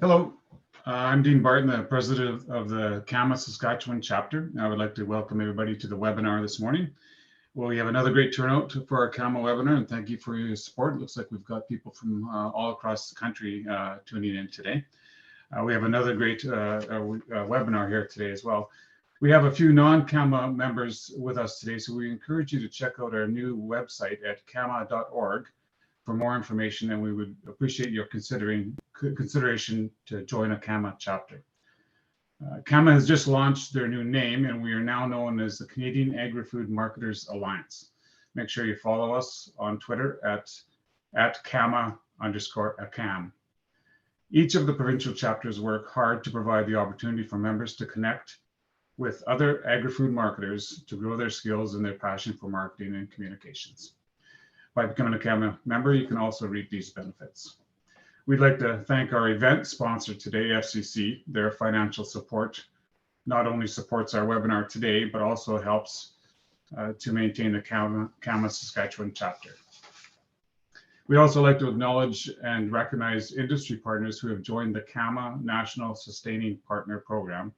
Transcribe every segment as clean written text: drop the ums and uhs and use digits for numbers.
Hello, I'm Dean Barton, the president of the CAMA Saskatchewan chapter. I would like to welcome everybody to the webinar this morning. Well, we have another great turnout for our CAMA webinar, and thank you for your support. It looks like we've got people from all across the country tuning in today. We have another great webinar here today as well. We have a few non-CAMA members with us today, so we encourage you to check out our new website at cama.org for more information, and we would appreciate your consideration to join a CAMA chapter. CAMA has just launched their new name, and we are now known as the Canadian Agri-Food Marketers Alliance. Make sure you follow us on Twitter at CAMA_ACAM. Each of the provincial chapters work hard to provide the opportunity for members to connect with other agri-food marketers to grow their skills and their passion for marketing and communications. By becoming a CAMA member, you can also reap these benefits. We'd like to thank our event sponsor today, FCC. Their financial support not only supports our webinar today, but also helps to maintain the CAMA Saskatchewan chapter. We'd also like to acknowledge and recognize industry partners who have joined the CAMA National Sustaining Partner Program.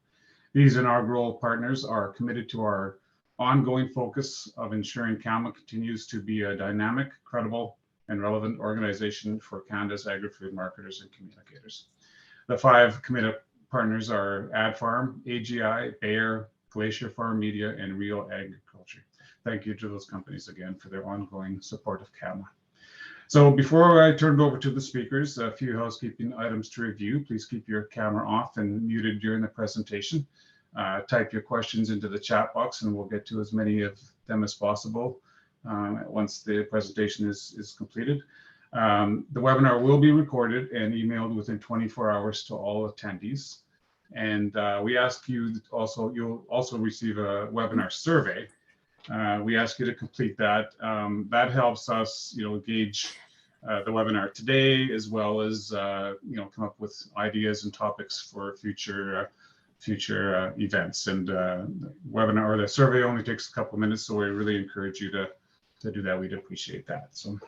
These inaugural partners are committed to our ongoing focus of ensuring CAMA continues to be a dynamic, credible, and relevant organization for Canada's agri-food marketers and communicators. The 5 committed partners are AdFarm, AGI, Bayer, Glacier Farm Media, and Real Agriculture. Thank you to those companies again for their ongoing support of CAMA. So before I turn it over to the speakers, a few housekeeping items to review. Please keep your camera off and muted during the presentation. Type your questions into the chat box and we'll get to as many of them as possible once the presentation is completed. The webinar will be recorded and emailed within 24 hours to all attendees. And we ask you also, you'll also receive a webinar survey. We ask you to complete that. That helps us, gauge the webinar today, as well as, come up with ideas and topics for future events. And the webinar or the survey only takes a couple minutes, so we really encourage you to do that. We'd appreciate that. So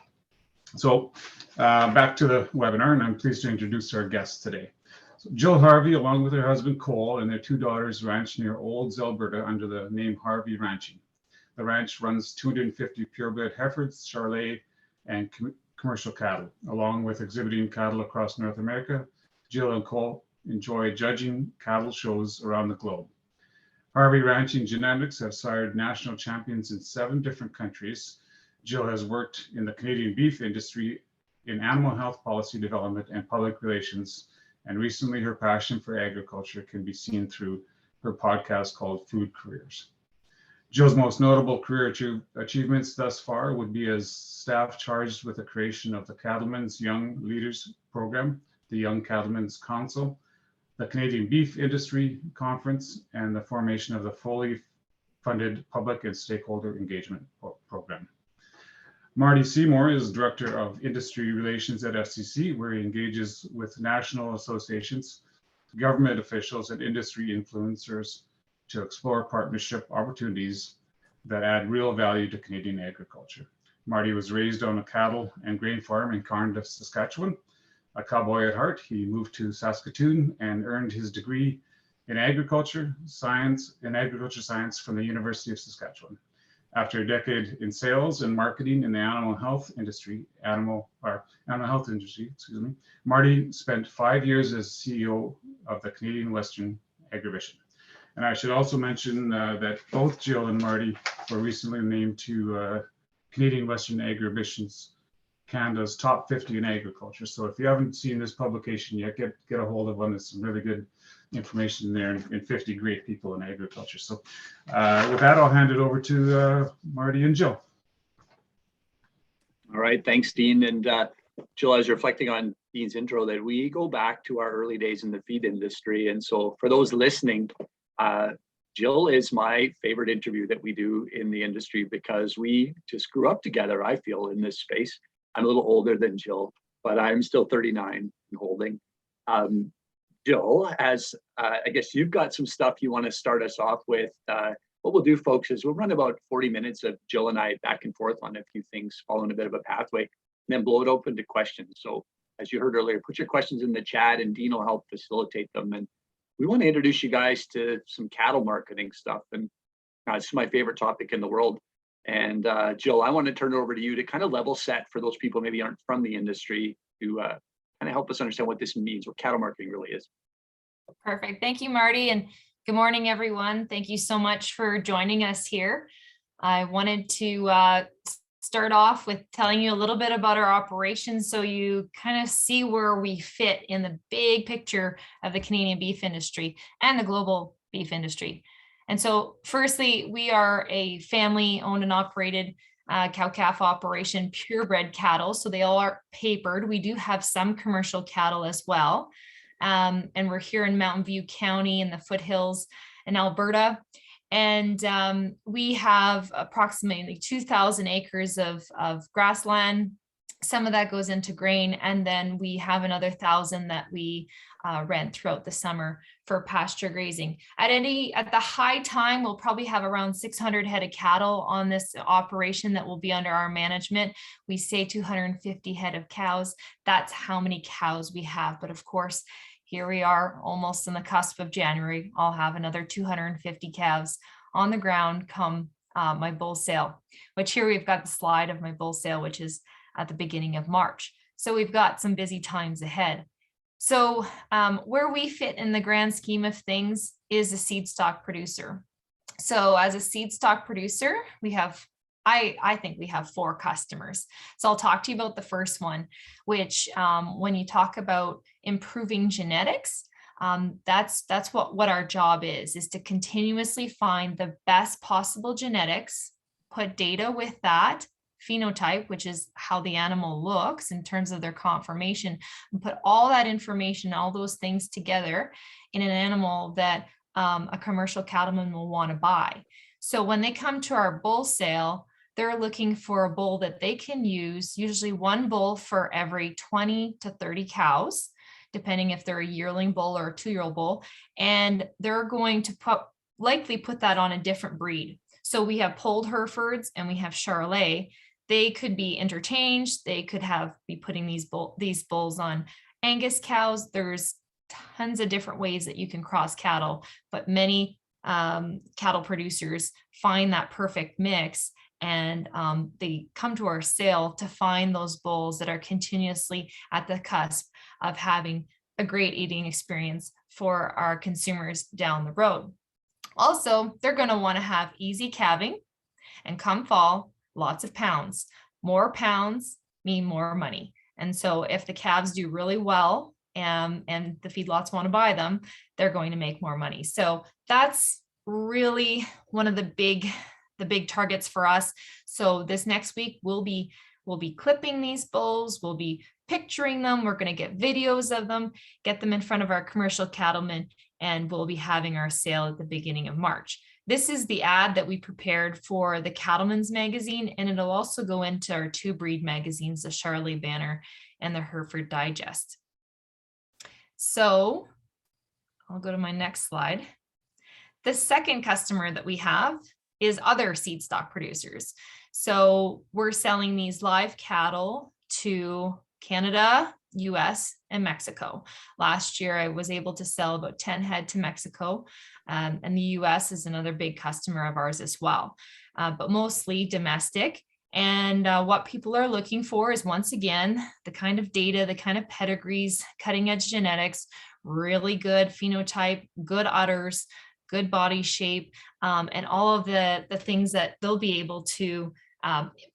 back to the webinar, and I'm pleased to introduce our guests today. So Jill Harvie, along with her husband Cole and their 2 daughters, ranch near Olds, Alberta, under the name Harvie Ranching. The ranch runs 250 purebred heifers, Charolais, and commercial cattle, along with exhibiting cattle across North America. Jill and Cole enjoy judging cattle shows around the globe. Harvie Ranching Genetics have sired national champions in 7 different countries. Jill has worked in the Canadian beef industry in animal health policy development and public relations, and recently her passion for agriculture can be seen through her podcast called Food Careers. Jill's most notable career achievements thus far would be as staff charged with the creation of the Cattlemen's Young Leaders Program, the Young Cattlemen's Council, the Canadian Beef Industry Conference, and the formation of the fully funded public and stakeholder engagement program. Marty Seymour is Director of Industry Relations at FCC, where he engages with national associations, government officials, and industry influencers to explore partnership opportunities that add real value to Canadian agriculture. Marty was raised on a cattle and grain farm in Cardiff, Saskatchewan. A cowboy at heart, he moved to Saskatoon and earned his degree in agriculture science from the University of Saskatchewan. After a decade in sales and marketing in the animal health industry, Marty spent 5 years as CEO of the Canadian Western Agribition. And I should also mention that both Jill and Marty were recently named to Canadian Western Agribition's Canada's top 50 in agriculture. So if you haven't seen this publication yet, get a hold of one. There's some really good information there and 50 great people in agriculture. So with that, I'll hand it over to Marty and Jill. All right, thanks, Dean. And Jill, I was reflecting on Dean's intro that we go back to our early days in the feed industry. And so for those listening, Jill is my favorite interview that we do in the industry because we just grew up together, I feel, in this space. I'm a little older than Jill, but I'm still 39 and holding. Jill, as I guess you've got some stuff you want to start us off with. What we'll do, folks, is we'll run about 40 minutes of Jill and I back and forth on a few things, following a bit of a pathway, and then blow it open to questions. So as you heard earlier, put your questions in the chat and Dean will help facilitate them. And we want to introduce you guys to some cattle marketing stuff. And it's my favorite topic in the world. And Jill, I want to turn it over to you to kind of level set for those people maybe aren't from the industry to kind of help us understand what this means, what cattle marketing really is. Perfect. Thank you, Marty. And good morning, everyone. Thank you so much for joining us here. I wanted to start off with telling you a little bit about our operations so you kind of see where we fit in the big picture of the Canadian beef industry and the global beef industry. And so firstly, we are a family owned and operated cow-calf operation, purebred cattle. So they all are papered. We do have some commercial cattle as well. And we're here in Mountain View County in the foothills in Alberta. And we have approximately 2,000 acres of grassland. Some of that goes into grain. And then we have another 1,000 that we rent throughout the summer for pasture grazing. At the high time, we'll probably have around 600 head of cattle on this operation that will be under our management. We say 250 head of cows. That's how many cows we have. But of course, here we are almost on the cusp of January. I'll have another 250 calves on the ground come my bull sale, which here we've got the slide of my bull sale, which is at the beginning of March. So we've got some busy times ahead. So where we fit in the grand scheme of things is a seed stock producer. So as a seed stock producer, we have, I think we have 4 customers. So I'll talk to you about the first one, which when you talk about improving genetics, that's what our job is to continuously find the best possible genetics, put data with that, phenotype, which is how the animal looks in terms of their conformation, and put all that information, all those things together in an animal that a commercial cattleman will want to buy. So when they come to our bull sale, they're looking for a bull that they can use, usually one bull for every 20 to 30 cows, depending if they're a yearling bull or a 2-year-old bull. And they're going to likely put that on a different breed. So we have polled Herefords and we have Charolais. They could be interchanged. They could be putting these bulls on Angus cows. There's tons of different ways that you can cross cattle, but many cattle producers find that perfect mix, and they come to our sale to find those bulls that are continuously at the cusp of having a great eating experience for our consumers down the road. Also, they're going to want to have easy calving, and come fall, lots of pounds. More pounds mean more money. And so if the calves do really well and the feedlots want to buy them, they're going to make more money. So that's really one of the big targets for us. So this next week we'll be clipping these bulls, we'll be picturing them, we're going to get videos of them, get them in front of our commercial cattlemen, and we'll be having our sale at the beginning of March. This is the ad that we prepared for the Cattleman's magazine, and it'll also go into our 2 breed magazines, the Charolais Banner and the Hereford Digest. So I'll go to my next slide. The second customer that we have is other seed stock producers. So we're selling these live cattle to Canada, US, and Mexico. Last year, I was able to sell about 10 head to Mexico, and the US is another big customer of ours as well, but mostly domestic. And what people are looking for is, once again, the kind of data, the kind of pedigrees, cutting edge genetics, really good phenotype, good udders, good body shape, and all of the things that they'll be able to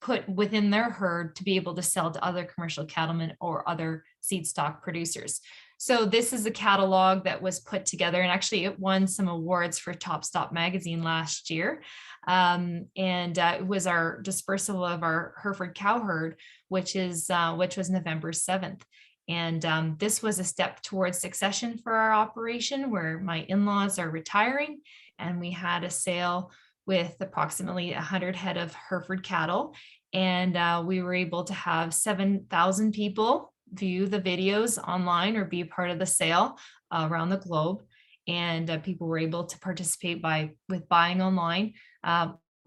put within their herd to be able to sell to other commercial cattlemen or other seed stock producers. So this is a catalog that was put together, and actually it won some awards for Top Stop magazine last year. It was our dispersal of our Hereford cow herd, which was November 7th. And this was a step towards succession for our operation, where my in-laws are retiring, and we had a sale with approximately 100 head of Hereford cattle. And we were able to have 7,000 people view the videos online or be a part of the sale around the globe. And people were able to participate with buying online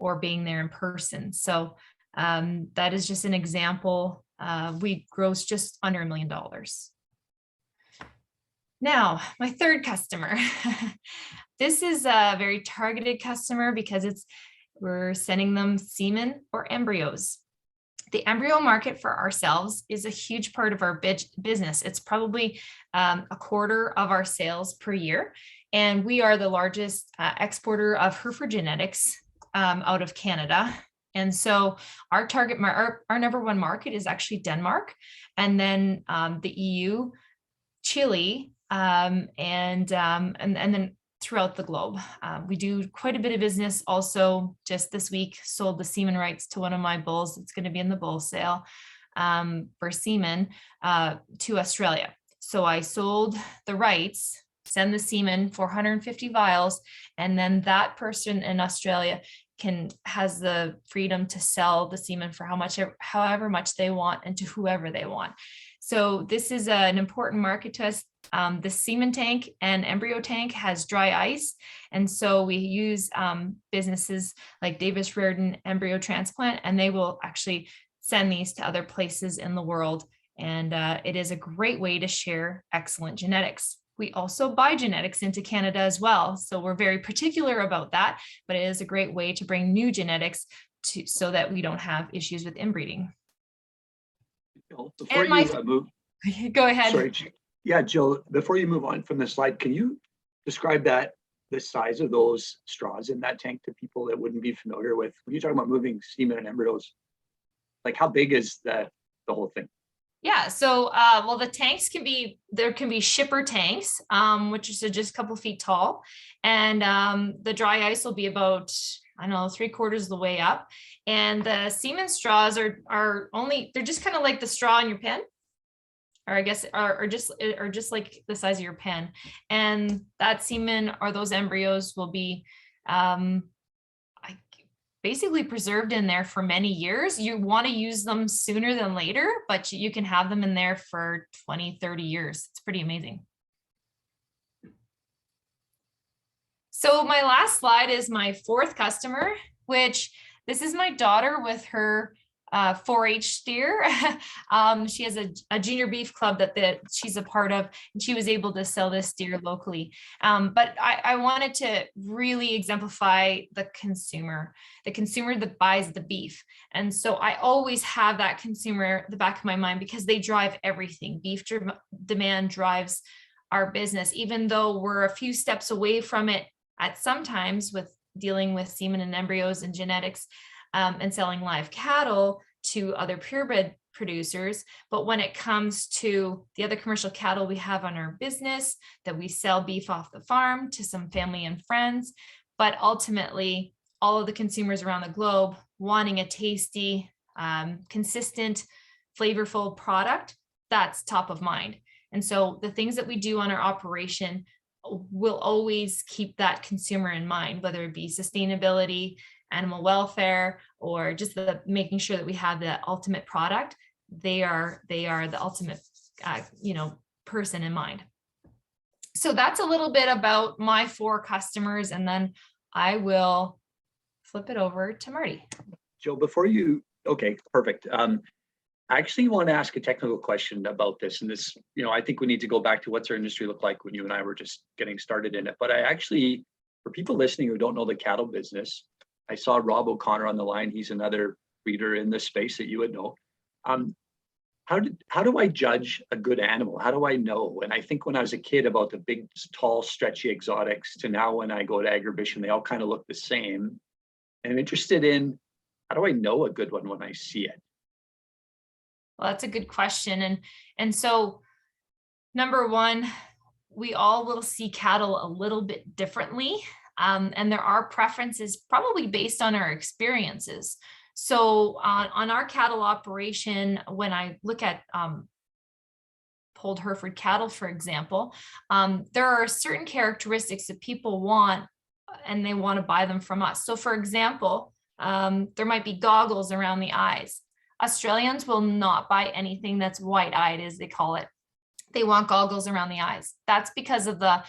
or being there in person. So that is just an example we gross just under $1 million. Now, my third customer. This is a very targeted customer because we're sending them semen or embryos. The embryo market for ourselves is a huge part of our business. It's probably a quarter of our sales per year. And we are the largest exporter of Hereford genetics out of Canada. And so our target, our number one market is actually Denmark, and then the EU, Chile, and then throughout the globe. We do quite a bit of business. Also, just this week, sold the semen rights to one of my bulls. It's going to be in the bull sale for semen to Australia. So I sold the rights, send the semen, 450 vials, and then that person in Australia has the freedom to sell the semen for however much they want and to whoever they want. So this is an important market to us. The semen tank and embryo tank has dry ice. And so we use businesses like Davis Reardon Embryo Transplant, and they will actually send these to other places in the world. And it is a great way to share excellent genetics. We also buy genetics into Canada as well. So we're very particular about that, but it is a great way to bring new genetics so that we don't have issues with inbreeding. Before you move, go ahead. Sorry, yeah, Jill, before you move on from the slide, can you describe the size of those straws in that tank to people that wouldn't be familiar with? When you talk about moving semen and embryos, like how big is the whole thing? Yeah, so well, the tanks there can be shipper tanks, which is just a couple feet tall, and the dry ice will be about, I don't know, 3/4 of the way up. And the semen straws they're just kind of like the straw in your pen, or I guess are just like the size of your pen. And that semen or those embryos will be basically preserved in there for many years. You want to use them sooner than later, but you can have them in there for 20, 30 years. It's pretty amazing. So my last slide is my fourth customer, which this is my daughter with her 4-H steer. She has a junior beef club that she's a part of, and she was able to sell this steer locally. But I wanted to really exemplify the consumer that buys the beef. And so I always have that consumer at the back of my mind because they drive everything. Beef demand drives our business, even though we're a few steps away from it at sometimes with dealing with semen and embryos and genetics. And selling live cattle to other purebred producers. But when it comes to the other commercial cattle we have on our business, that we sell beef off the farm to some family and friends, but ultimately all of the consumers around the globe wanting a tasty, consistent, flavorful product, that's top of mind. And so the things that we do on our operation will always keep that consumer in mind, whether it be sustainability, animal welfare, or just making sure that we have the ultimate product. They are the ultimate, person in mind. So that's a little bit about my 4 customers, and then I will flip it over to Marty. Jill, okay, perfect. I actually want to ask a technical question about this, and this, I think we need to go back to what's our industry look like when you and I were just getting started in it. But I actually, for people listening who don't know the cattle business, I saw Rob O'Connor on the line. He's another breeder in this space that you would know. How do I judge a good animal? How do I know? And I think when I was a kid about the big, tall, stretchy exotics to now when I go to Agribition, they all kind of look the same. And I'm interested in, how do I know a good one when I see it? Well, that's a good question. And so number one, we all will see cattle a little bit differently. And there are preferences probably based on our experiences. So on our cattle operation, when I look at polled Hereford cattle, for example, there are certain characteristics that people want and they want to buy them from us. So for example, there might be goggles around the eyes. Australians will not buy anything that's white-eyed, as they call it. They want goggles around the eyes. That's because of the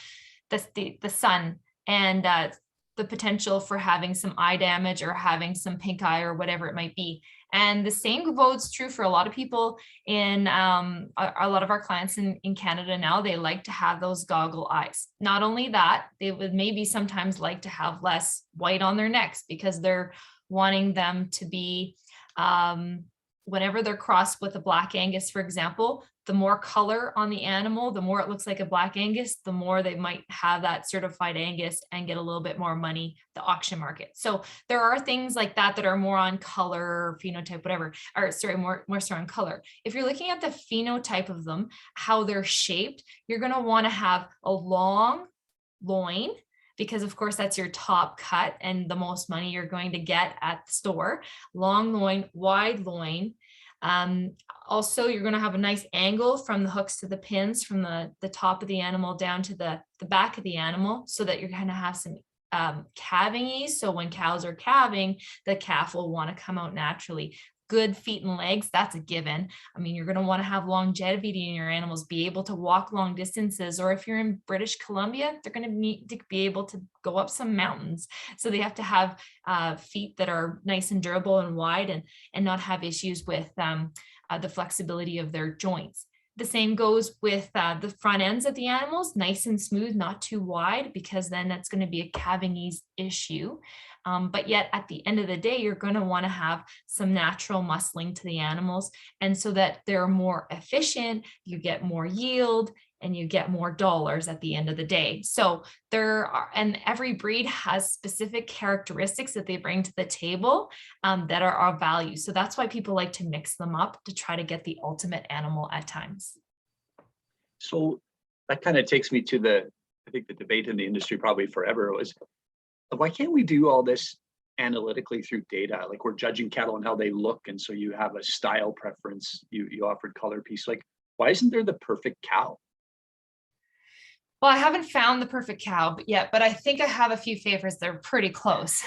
sun and the potential for having some eye damage or having some pink eye or whatever it might be. And the same votes true for a lot of people in a lot of our clients in Canada now. They like to have those goggle eyes. Not only that, they would maybe sometimes like to have less white on their necks because they're wanting them to be, whenever they're crossed with a Black Angus, for example, the more color on the animal, the more it looks like a Black Angus, the more they might have that certified Angus and get a little bit more money, the auction market. So there are things like that that are more on color, phenotype, whatever, or sorry, more so on color. If you're looking at the phenotype of them, how they're shaped, you're going to want to have a long loin, because of course that's your top cut and the most money you're going to get at the store. Long loin, wide loin. Also, you're going to have a nice angle from the hooks to the pins, from the top of the animal down to the back of the animal, so that you're going to have some calving ease. So when cows are calving, the calf will want to come out naturally. Good feet and legs, that's a given. I mean, you're going to want to have longevity in your animals, be able to walk long distances, or if you're in British Columbia, they're going to need to be able to go up some mountains. So they have to have feet that are nice and durable and wide, and not have issues with the flexibility of their joints. The same goes with the front ends of the animals, nice and smooth, not too wide, because then that's going to be a calving ease issue. But yet at the end of the day, you're going to want to have some natural muscling to the animals. And so that they're more efficient, you get more yield, and you get more dollars at the end of the day. So and every breed has specific characteristics that they bring to the table that are of value. So that's why people like to mix them up to try to get the ultimate animal at times. So that kind of takes me to I think the debate in the industry probably forever was, why can't we do all this analytically through data? Like, we're judging cattle and how they look, and so you have a style preference. You offered color piece. Like, why isn't there the perfect cow? Well, I haven't found the perfect cow yet, but I think I have a few favorites that are pretty close.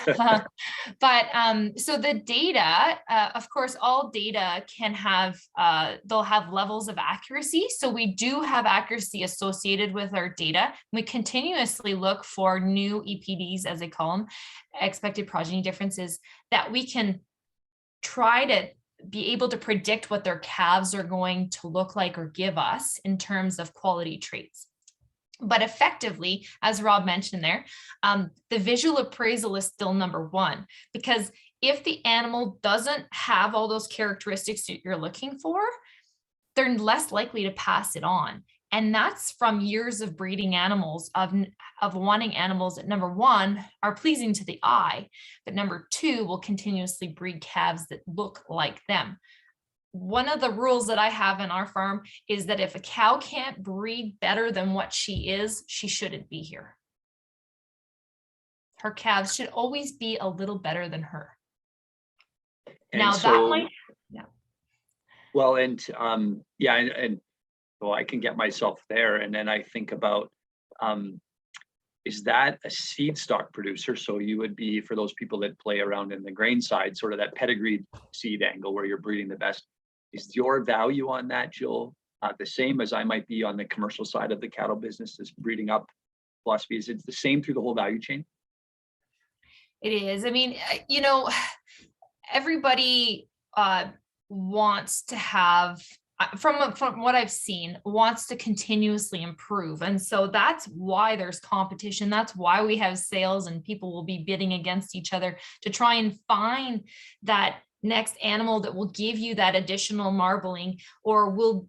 But so the data, of course, all data can have, they'll have levels of accuracy. So we do have accuracy associated with our data. We continuously look for new EPDs, as they call them, expected progeny differences, that we can try to be able to predict what their calves are going to look like or give us in terms of quality traits. But effectively, as Rob mentioned there, the visual appraisal is still number one, because if the animal doesn't have all those characteristics that you're looking for, they're less likely to pass it on. And that's from years of breeding animals, of wanting animals that, number one, are pleasing to the eye, but number two, will continuously breed calves that look like them. One of the rules that I have in our farm is that if a cow can't breed better than what she is, she shouldn't be here. Her calves should always be a little better than her. And now so, that might, yeah. Well, and yeah, and so I can get myself there, and then I think about, is that a seed stock producer? So you would be, for those people that play around in the grain side, sort of that pedigreed seed angle where you're breeding the best. Is your value on that, Jill, the same as I might be on the commercial side of the cattle business, this breeding up philosophy? Is it the same through the whole value chain? It is. I mean, everybody wants to have, from what I've seen, wants to continuously improve. And so that's why there's competition. That's why we have sales, and people will be bidding against each other to try and find that next animal that will give you that additional marbling, or will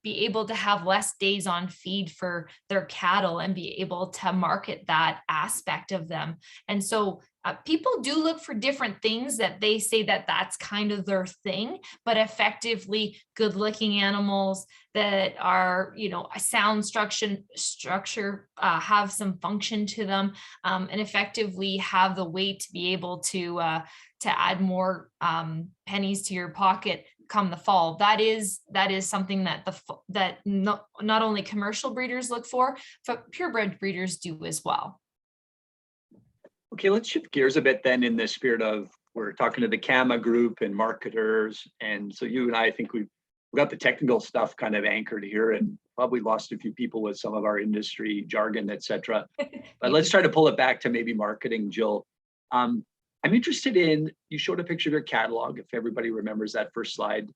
be able to have less days on feed for their cattle and be able to market that aspect of them. And so people do look for different things that they say that that's kind of their thing, but effectively good looking animals that are, a sound structure, have some function to them, and effectively have the weight to be able to add more pennies to your pocket come the fall. That is something that not only commercial breeders look for, but purebred breeders do as well. Okay, let's shift gears a bit then, in the spirit of, we're talking to the CAMA group and marketers. And so you and I think we've got the technical stuff kind of anchored here, and probably lost a few people with some of our industry jargon, et cetera. But let's try to pull it back to maybe marketing, Jill. I'm interested in, you showed a picture of your catalog, if everybody remembers that first slide.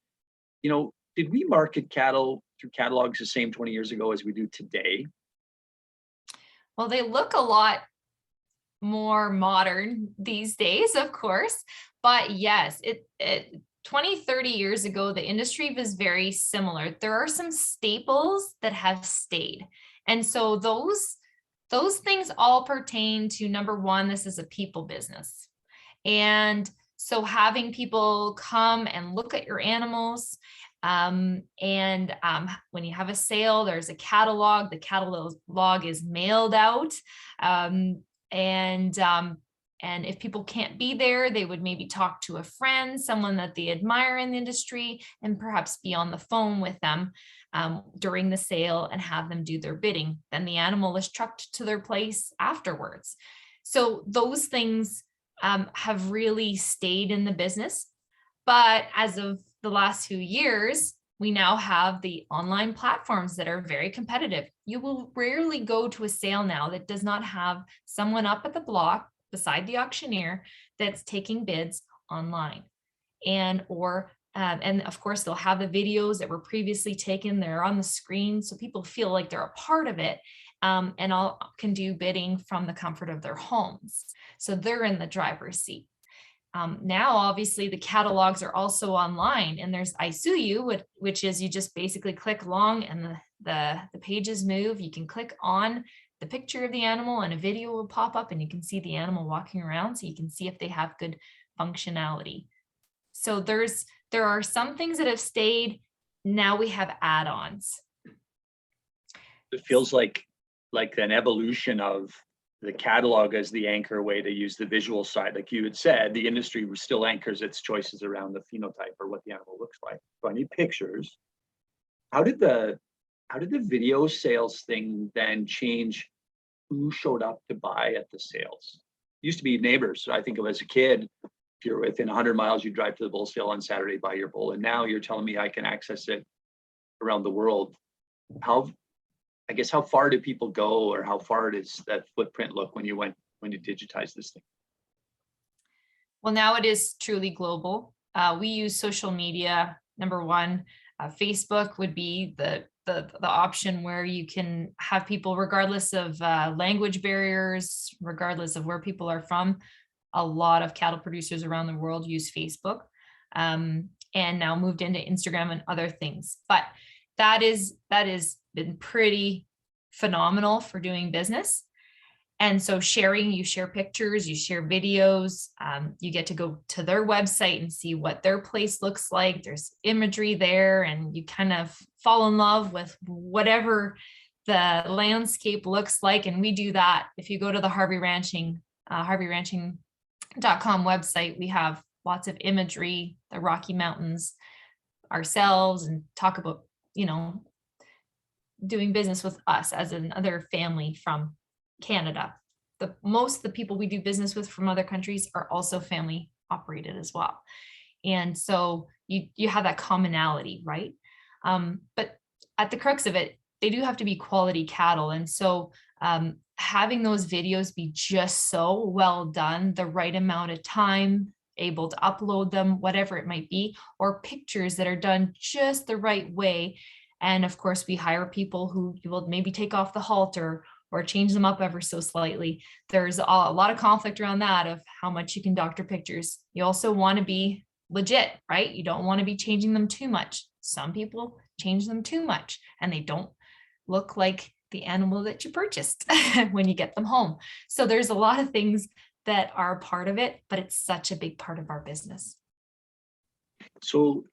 Did we market cattle through catalogs the same 20 years ago as we do today? Well, they look a lot more modern these days, of course, but yes, it 20, 30 years ago, the industry was very similar. There are some staples that have stayed. And so those things all pertain to, number one, this is a people business. And so having people come and look at your animals, when you have a sale, there's a catalog. The catalog is mailed out. And if people can't be there, they would maybe talk to a friend, someone that they admire in the industry, and perhaps be on the phone with them during the sale and have them do their bidding. Then the animal is trucked to their place afterwards. So those things have really stayed in the business. But as of the last few years, we now have the online platforms that are very competitive. You will rarely go to a sale now that does not have someone up at the block beside the auctioneer that's taking bids online. And of course, they'll have the videos that were previously taken. They're on the screen, so people feel like they're a part of it, and all can do bidding from the comfort of their homes. So they're in the driver's seat. Now, obviously, the catalogs are also online, and there's ISUU, which is you just basically click along and the pages move. You can click on the picture of the animal and a video will pop up and you can see the animal walking around, so you can see if they have good functionality. So there are some things that have stayed. Now we have add-ons. It feels like an evolution of the catalog as the anchor way to use the visual side. Like you had said, the industry still anchors its choices around the phenotype or what the animal looks like. So I need pictures. How did the video sales thing then change who showed up to buy at the sales? It used to be neighbors. I think of as a kid, if you're within 100 miles, you drive to the bull sale on Saturday, buy your bull. And now you're telling me I can access it around the world. How far do people go, or how far does that footprint look when you digitize this thing? Well, now it is truly global. We use social media. Number one, Facebook would be the option where you can have people, regardless of language barriers, regardless of where people are from. A lot of cattle producers around the world use Facebook, and now moved into Instagram and other things. But that has been pretty phenomenal for doing business. And so you share pictures, you share videos, you get to go to their website and see what their place looks like. There's imagery there, and you kind of fall in love with whatever the landscape looks like. And we do that. If you go to the Harvie Ranching.com website, we have lots of imagery, the Rocky Mountains, ourselves, and talk about, doing business with us as another family from Canada. Most of the people we do business with from other countries are also family operated as well. And so you have that commonality, right? But at the crux of it, they do have to be quality cattle. And so having those videos be just so well done, the right amount of time, able to upload them, whatever it might be, or pictures that are done just the right way. And of course, we hire people who will maybe take off the halter or change them up ever so slightly. There's a lot of conflict around that of how much you can doctor pictures. You also want to be legit, right? You don't want to be changing them too much. Some people change them too much and they don't look like the animal that you purchased when you get them home. So there's a lot of things that are part of it, but it's such a big part of our business. So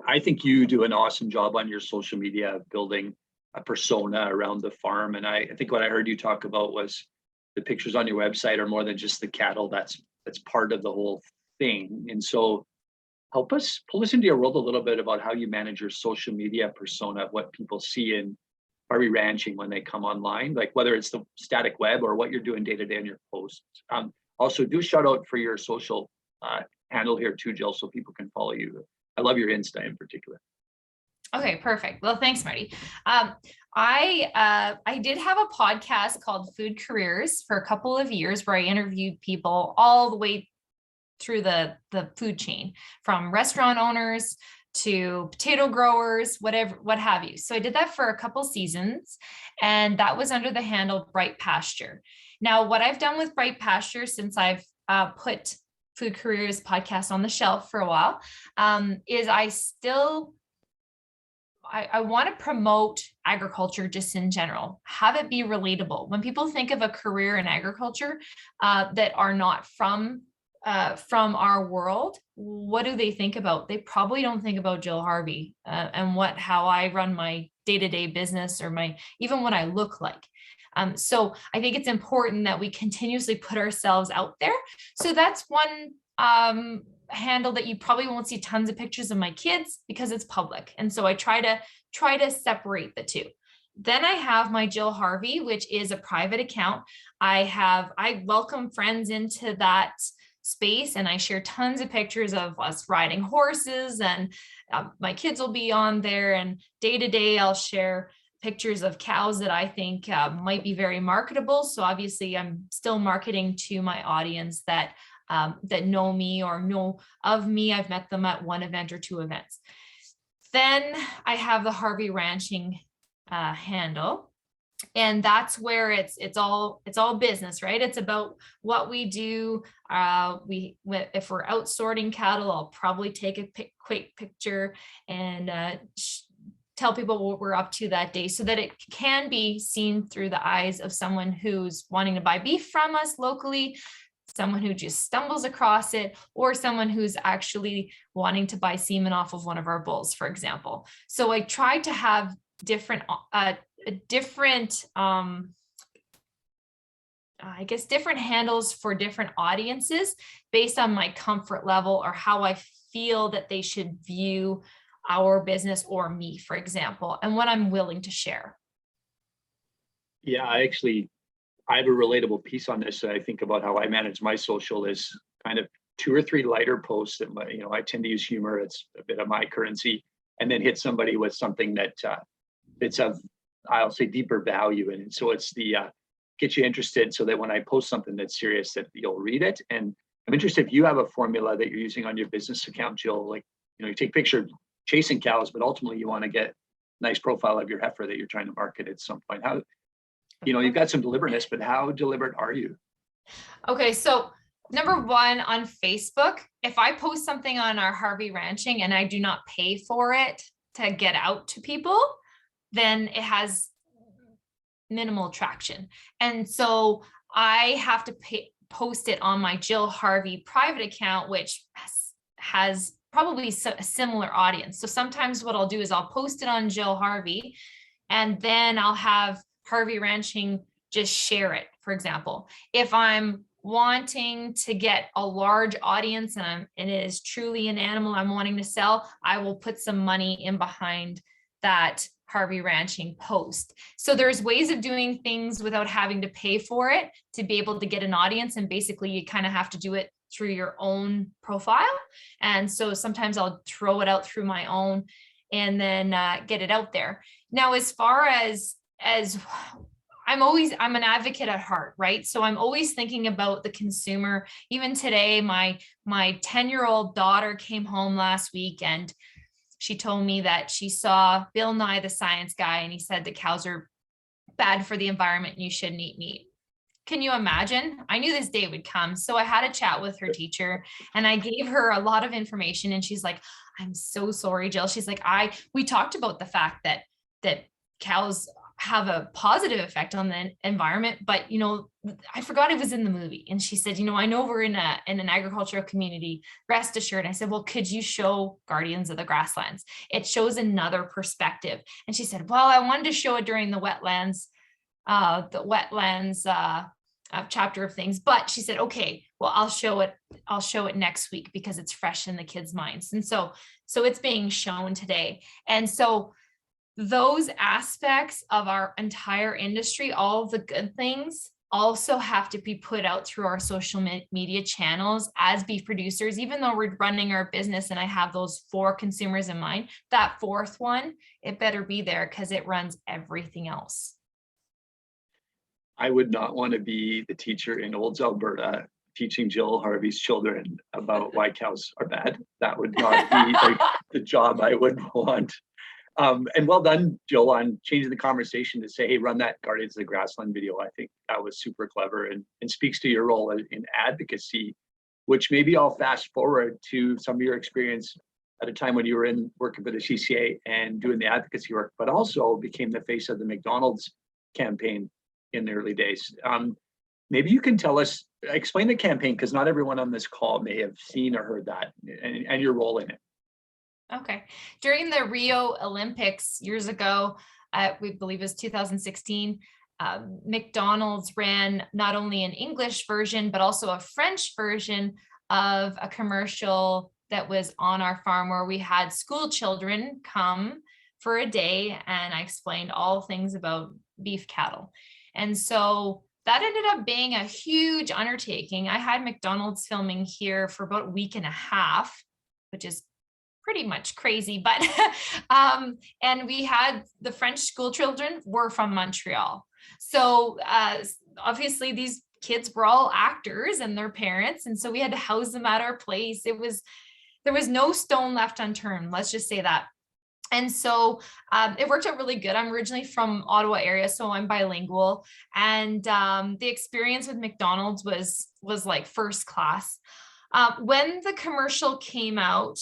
I think you do an awesome job on your social media building a persona around the farm. And I think what I heard you talk about was the pictures on your website are more than just the cattle. That's part of the whole thing. And so pull us into your world a little bit about how you manage your social media persona, what people see in Harvie Ranching when they come online, like whether it's the static web or what you're doing day to day on your posts. Also, do shout out for your social handle here too, Jill, so people can follow you. I love your Insta in particular. Okay, perfect. Well, thanks, Marty. I did have a podcast called Food Careers for a couple of years where I interviewed people all the way the food chain, from restaurant owners to potato growers, whatever, what have you. So I did that for a couple seasons, and that was under the handle Bright Pasture. Now, what I've done with Bright Pasture since I've put Food Careers podcast on the shelf for a while, is I want to promote agriculture just in general, have it be relatable. When people think of a career in agriculture that are not from our world, what do they think about? They probably don't think about Jill Harvie and how I run my day-to-day business, or even what I look like. So I think it's important that we continuously put ourselves out there. So that's one handle that you probably won't see tons of pictures of my kids, because it's public. And so I try to separate the two. Then I have my Jill Harvie, which is a private account. I welcome friends into that space, and I share tons of pictures of us riding horses, and my kids will be on there, and day to day I'll share pictures of cows that I think might be very marketable. So obviously I'm still marketing to my audience that know me or know of me. I've met them at one event or two events. Then I have the Harvie Ranching handle, and that's where it's all business, right? It's about what we do. If we're out sorting cattle, I'll probably take a quick picture and tell people what we're up to that day, so that it can be seen through the eyes of someone who's wanting to buy beef from us locally, someone who just stumbles across it, or someone who's actually wanting to buy semen off of one of our bulls, for example. So I try to have different handles for different audiences based on my comfort level, or how I feel that they should view our business or me, for example, and what I'm willing to share. Yeah, I have a relatable piece on this. I think about how I manage my social is kind of 2 or 3 lighter posts that I tend to use humor. It's a bit of my currency, and then hit somebody with something that it's of, I'll say, deeper value. And so it's the get you interested, so that when I post something that's serious, that you'll read it. And I'm interested if you have a formula that you're using on your business account, Jill. Like, you take pictures chasing cows, but ultimately you want to get a nice profile of your heifer that you're trying to market at some point. How, you've got some deliberateness, but how deliberate are you? Okay, so number one, on Facebook, if I post something on our Harvie Ranching and I do not pay for it to get out to people, then it has minimal traction. And so I have to post it on my Jill Harvie private account, which has probably a similar audience. So sometimes what I'll do is I'll post it on Jill Harvie, and then I'll have Harvie Ranching just share it, for example. If I'm wanting to get a large audience and it is truly an animal I'm wanting to sell, I will put some money in behind that Harvie Ranching post. So there's ways of doing things without having to pay for it to be able to get an audience. And basically you kind of have to do it through your own profile. And so sometimes I'll throw it out through my own and then get it out there. Now, as far as I'm an advocate at heart, right? So I'm always thinking about the consumer. Even today, my 10-year-old daughter came home last week, and she told me that she saw Bill Nye the Science Guy, and he said that cows are bad for the environment and you shouldn't eat meat. Can you imagine? I knew this day would come. So I had a chat with her teacher, and I gave her a lot of information, and she's like, I'm so sorry, Jill. She's like, we talked about the fact that cows have a positive effect on the environment, but I forgot it was in the movie. And she said, I know we're in an agricultural community, rest assured. I said, well, could you show Guardians of the Grasslands? It shows another perspective. And she said, well, I wanted to show it during the wetlands chapter of things. But she said, okay, well, I'll show it next week because it's fresh in the kids' minds. And so it's being shown today. And so those aspects of our entire industry, all of the good things, also have to be put out through our social media channels as beef producers. Even though we're running our business and I have those 4 consumers in mind, that 4th one, it better be there because it runs everything else. I would not want to be the teacher in Olds, Alberta, teaching Jill Harvie's children about why cows are bad. That would not be like the job I would want. And well done, Jill, on changing the conversation to say, hey, run that Guardians of the Grassland video. I think that was super clever and speaks to your role in advocacy, which maybe I'll fast forward to some of your experience at a time when you were in working for the CCA and doing the advocacy work, but also became the face of the McDonald's campaign in the early days. Maybe you can tell us, explain the campaign, because not everyone on this call may have seen or heard that and your role in it. Okay. During the Rio Olympics years ago, we believe it was 2016, McDonald's ran not only an English version, but also a French version of a commercial that was on our farm where we had school children come for a day, and I explained all things about beef cattle. And so that ended up being a huge undertaking. I had McDonald's filming here for about a week and a half, which is pretty much crazy, but and we had the French school children were from Montreal. So obviously these kids were all actors and their parents. And so we had to house them at our place. There was no stone left unturned. Let's just say that. And so it worked out really good. I'm originally from Ottawa area, so I'm bilingual. And the experience with McDonald's was like first class. When the commercial came out,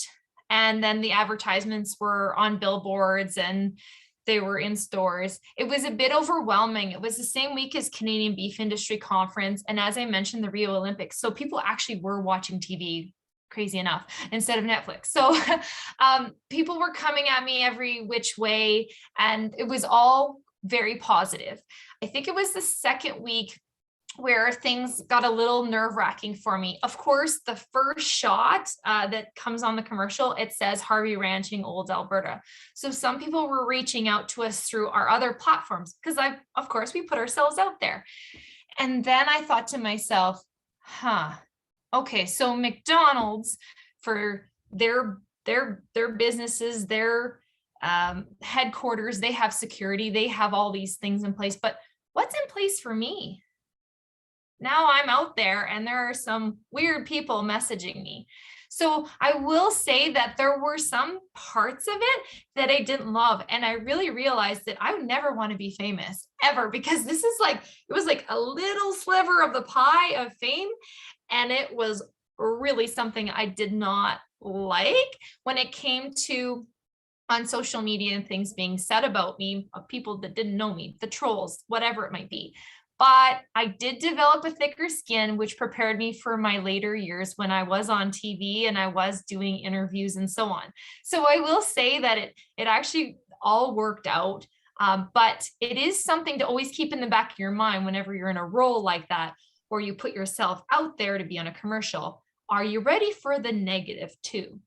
and then the advertisements were on billboards and they were in stores, it was a bit overwhelming. It was the same week as Canadian Beef Industry Conference. And as I mentioned, the Rio Olympics. So people actually were watching TV, crazy enough, instead of Netflix. So people were coming at me every which way, and it was all very positive. I think it was the second week where things got a little nerve-wracking for me. Of course, the first shot that comes on the commercial, it says Harvie Ranching, Old Alberta. So some people were reaching out to us through our other platforms because of course we put ourselves out there. And then I thought to myself, okay, so McDonald's, for their businesses, their headquarters, they have security, they have all these things in place, but what's in place for me? Now I'm out there and there are some weird people messaging me. So I will say that there were some parts of it that I didn't love. And I really realized that I would never want to be famous ever, because this is like, it was like a little sliver of the pie of fame. And it was really something I did not like when it came to on social media and things being said about me, of people that didn't know me, the trolls, whatever it might be. But I did develop a thicker skin, which prepared me for my later years when I was on TV and I was doing interviews and so on. So I will say that it actually all worked out. But it is something to always keep in the back of your mind whenever you're in a role like that, or you put yourself out there to be on a commercial. Are you ready for the negative too?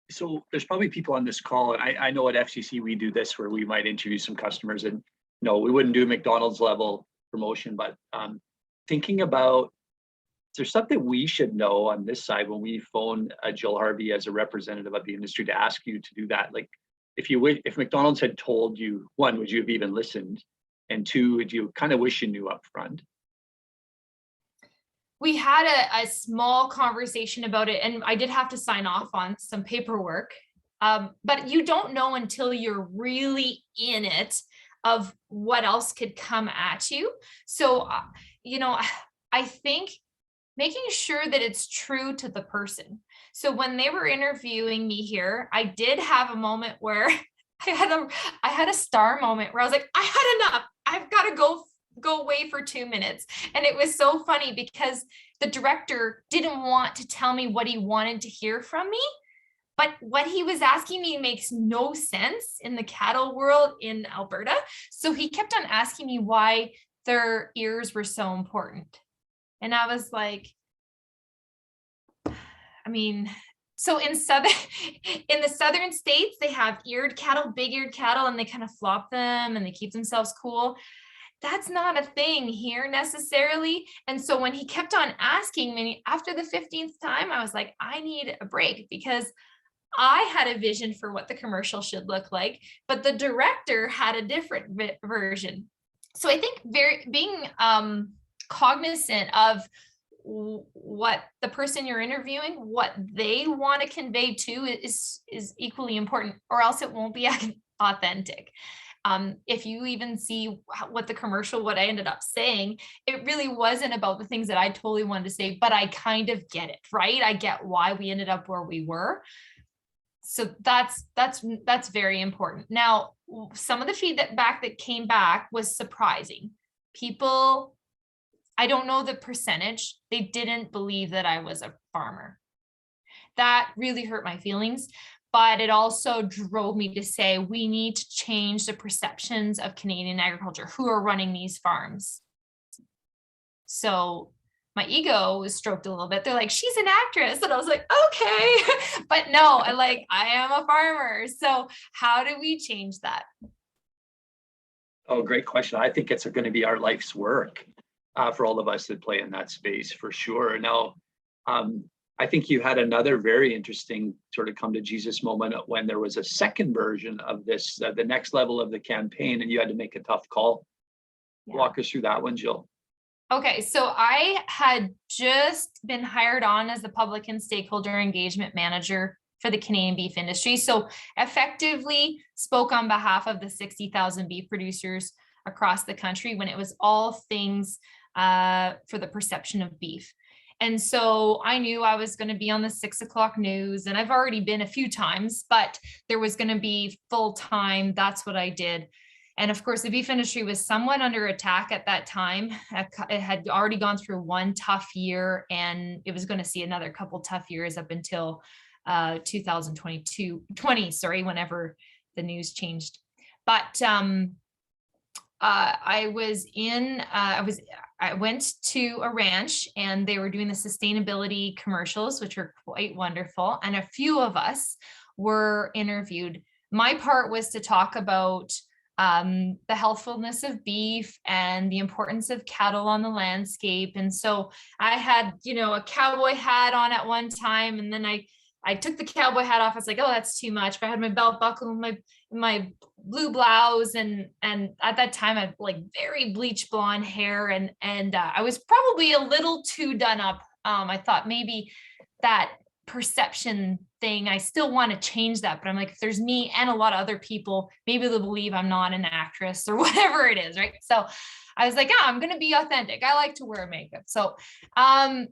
So there's probably people on this call, and I know at FCC we do this where we might interview some customers, and no, we wouldn't do McDonald's level promotion, but thinking about, is there something we should know on this side when we phone Jill Harvie as a representative of the industry to ask you to do that? Like, if McDonald's had told you, one, would you have even listened? And two, would you kind of wish you knew up front? We had a small conversation about it, and I did have to sign off on some paperwork, but you don't know until you're really in it of what else could come at you. So, I think making sure that it's true to the person. So when they were interviewing me here, I did have a moment where I had a star moment where I was like, I had enough. I've got to go away for 2 minutes. And it was so funny because the director didn't want to tell me what he wanted to hear from me. But what he was asking me makes no sense in the cattle world in Alberta. So he kept on asking me why their ears were so important. And I was like, so in the southern states, they have eared cattle, big eared cattle, and they kind of flop them and they keep themselves cool. That's not a thing here necessarily. And so when he kept on asking me after the 15th time, I was like, I need a break, because I had a vision for what the commercial should look like, but the director had a different version. So I think being cognizant of what the person you're interviewing, what they want to convey to is equally important, or else it won't be authentic. If you even see what the commercial, what I ended up saying, it really wasn't about the things that I totally wanted to say, but I kind of get it, right? I get why we ended up where we were. So that's very important. Now, some of the feedback that came back was surprising. People, I don't know the percentage, they didn't believe that I was a farmer. That really hurt my feelings, but it also drove me to say, we need to change the perceptions of Canadian agriculture, who are running these farms. So my ego was stroked a little bit. They're like, she's an actress. And I was like, okay, but no, I am a farmer. So how do we change that? Oh, great question. I think it's going to be our life's work for all of us that play in that space, for sure. Now, I think you had another very interesting sort of come to Jesus moment when there was a second version of this, the next level of the campaign, and you had to make a tough call. Yeah. Walk us through that one, Jill. Okay, so I had just been hired on as the public and stakeholder engagement manager for the Canadian beef industry. So effectively spoke on behalf of the 60,000 beef producers across the country when it was all things for the perception of beef. And so I knew I was going to be on the 6 o'clock news, and I've already been a few times, but there was going to be full time. That's what I did. And of course, the beef industry was somewhat under attack at that time. It had already gone through one tough year, and it was going to see another couple tough years up until 2020, whenever the news changed. But I went to a ranch, and they were doing the sustainability commercials, which were quite wonderful. And a few of us were interviewed. My part was to talk about the healthfulness of beef and the importance of cattle on the landscape. And so I had, a cowboy hat on at one time, and then I took the cowboy hat off. I was like, oh, that's too much. But I had my belt buckle and my blue blouse, and at that time I had very bleach blonde hair, and I was probably a little too done up. I thought maybe that perception thing, I still want to change that, but I'm like, if there's me and a lot of other people, maybe they'll believe I'm not an actress or whatever it is, right? So I was like, I'm going to be authentic. I like to wear makeup. So I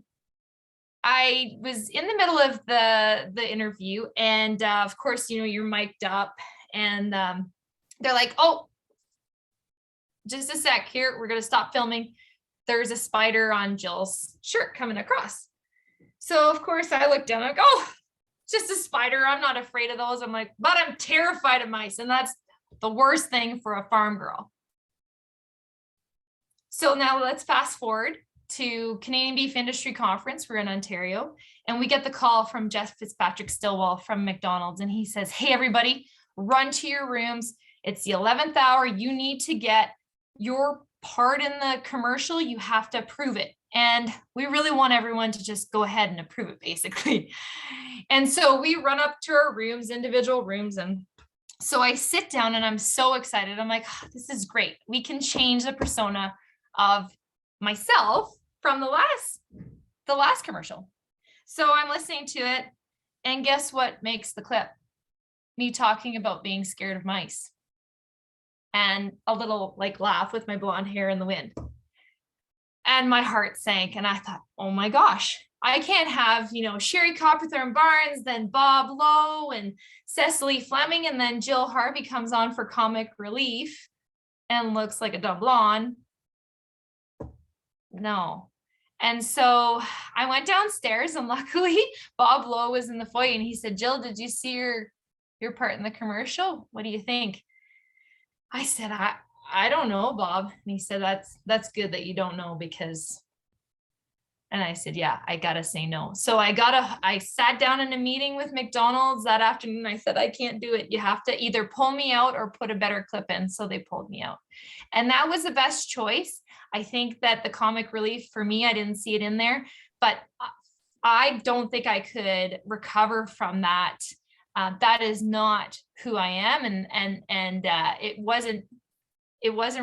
was in the middle of the interview, and of course, you're mic'd up, and they're like, oh, just a sec here, we're going to stop filming. There's a spider on Jill's shirt coming across. So of course I looked down, I'm like, oh, just a spider. I'm not afraid of those. I'm like, but I'm terrified of mice. And that's the worst thing for a farm girl. So now let's fast forward to Canadian Beef Industry Conference. We're in Ontario, and we get the call from Jeff Fitzpatrick Stillwell from McDonald's. And he says, hey, everybody, run to your rooms. It's the 11th hour. You need to get your part in the commercial. You have to approve it. And we really want everyone to just go ahead and approve it, basically. And so we run up to our rooms, individual rooms. And so I sit down, and I'm so excited. I'm like, oh, this is great. We can change the persona of myself from the last commercial. So I'm listening to it, and guess what makes the clip? Me talking about being scared of mice, and a little laugh with my blonde hair in the wind. And my heart sank, and I thought, oh my gosh, I can't have, Sherry Copperthorne Barnes, then Bob Lowe and Cecily Fleming, and then Jill Harvie comes on for comic relief and looks like a dumb blonde. No. And so I went downstairs, and luckily Bob Lowe was in the foyer, and he said, Jill, did you see your part in the commercial? What do you think? I said, I don't know, Bob. And he said, that's good that you don't know, because, and I said, yeah, I gotta say no. So I sat down in a meeting with McDonald's that afternoon. I said, I can't do it. You have to either pull me out or put a better clip in. So they pulled me out. And that was the best choice. I think that the comic relief for me, I didn't see it in there, but I don't think I could recover from that. That is not who I am. And it wasn't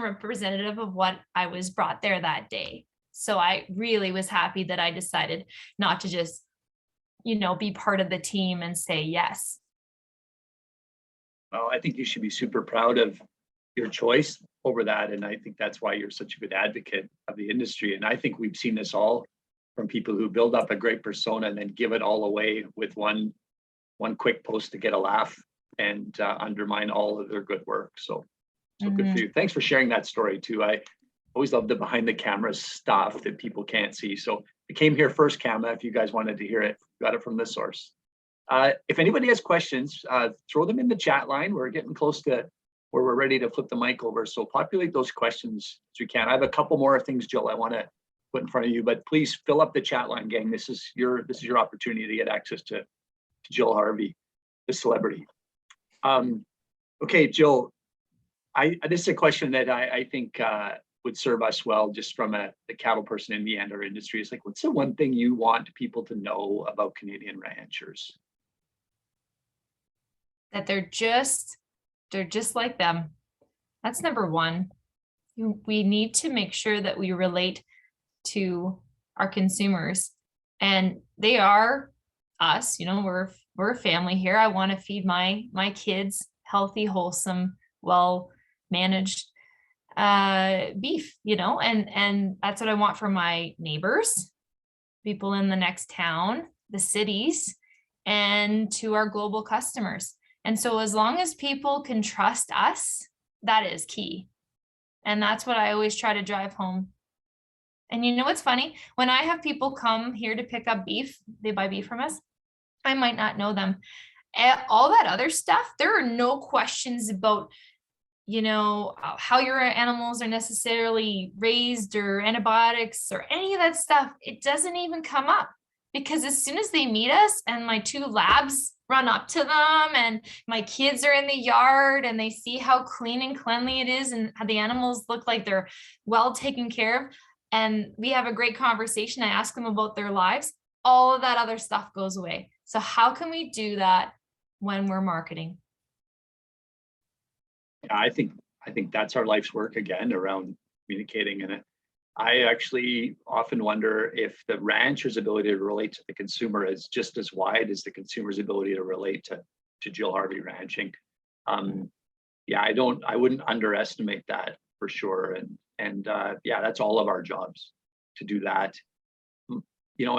representative of what I was brought there that day. So I really was happy that I decided not to just, be part of the team and say yes. Well, I think you should be super proud of your choice over that. And I think that's why you're such a good advocate of the industry. And I think we've seen this all from people who build up a great persona and then give it all away with one quick post to get a laugh and undermine all of their good work. So good for you. Thanks for sharing that story too. I always love the behind the camera stuff that people can't see. So it came here first, CAMA. If you guys wanted to hear it, got it from the source. If anybody has questions, throw them in the chat line. We're getting close to where we're ready to flip the mic over. So populate those questions as you can. I have a couple more things, Jill, I want to put in front of you, but please fill up the chat line, gang. This is your opportunity to get access to Jill Harvie, the celebrity. Okay, Jill, this is a question that I think would serve us well, just from the cattle person in the our industry. Is like, what's the one thing you want people to know about Canadian ranchers? That they're just like them. That's number one. We need to make sure that we relate to our consumers, and they are us. We're a family here. I want to feed my kids healthy, wholesome, well managed beef, and that's what I want for my neighbors, people in the next town, the cities, and to our global customers. And so as long as people can trust us, that is key. And that's what I always try to drive home. And what's funny? When I have people come here to pick up beef, they buy beef from us, I might not know them. All that other stuff, there are no questions about, how your animals are necessarily raised or antibiotics or any of that stuff. It doesn't even come up, because as soon as they meet us and my two labs run up to them and my kids are in the yard and they see how clean and cleanly it is and how the animals look like they're well taken care of, and we have a great conversation, I ask them about their lives, all of that other stuff goes away. So how can we do that when we're marketing? Yeah, I think that's our life's work again, around communicating. And I actually often wonder if the rancher's ability to relate to the consumer is just as wide as the consumer's ability to relate to Jill Harvie ranching. Yeah, I wouldn't underestimate that for sure. And yeah, that's all of our jobs to do that. And